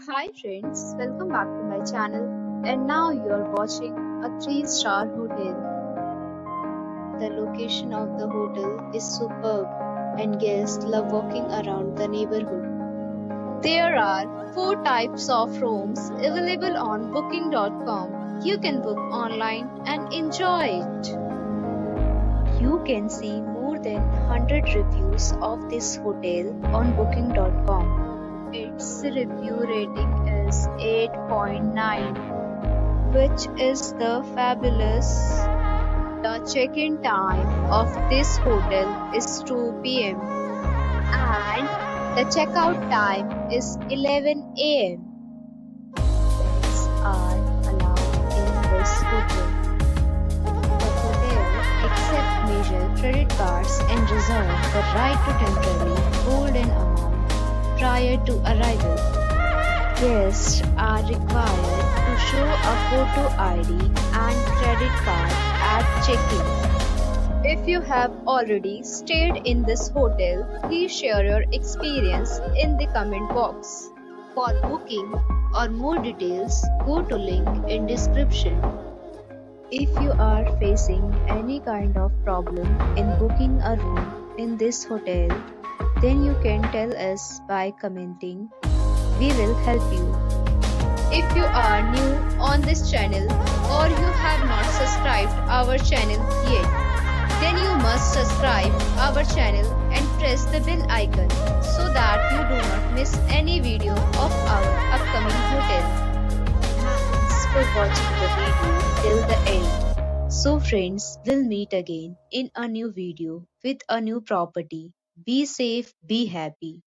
Hi friends, welcome back to my channel, and now you are watching a 3-star hotel. The location of the hotel is superb and guests love walking around the neighborhood. There are 4 types of rooms available on booking.com. You can book online and enjoy it. You can see more than 100 reviews of this hotel on booking.com. Its review rating is 8.9, which is the fabulous. The check-in time of this hotel is 2 p.m. and the checkout time is 11 a.m. Pets are allowed in this hotel. The hotel accepts major credit cards and reserves the right to temporarily hold an amount prior to arrival. Guests are required to show a photo ID and credit card at check-in. If you have already stayed in this hotel, please share your experience in the comment box. For booking or more details, go to link in description. If you are facing any kind of problem in booking a room in this hotel, then you can tell us by commenting. We will help you. If you are new on this channel or you have not subscribed our channel yet, then you must subscribe our channel and press the bell icon so that you do not miss any video of our upcoming hotel. Thanks for watching the video till the end. So friends, we'll meet again in a new video with a new property. Be safe, be happy.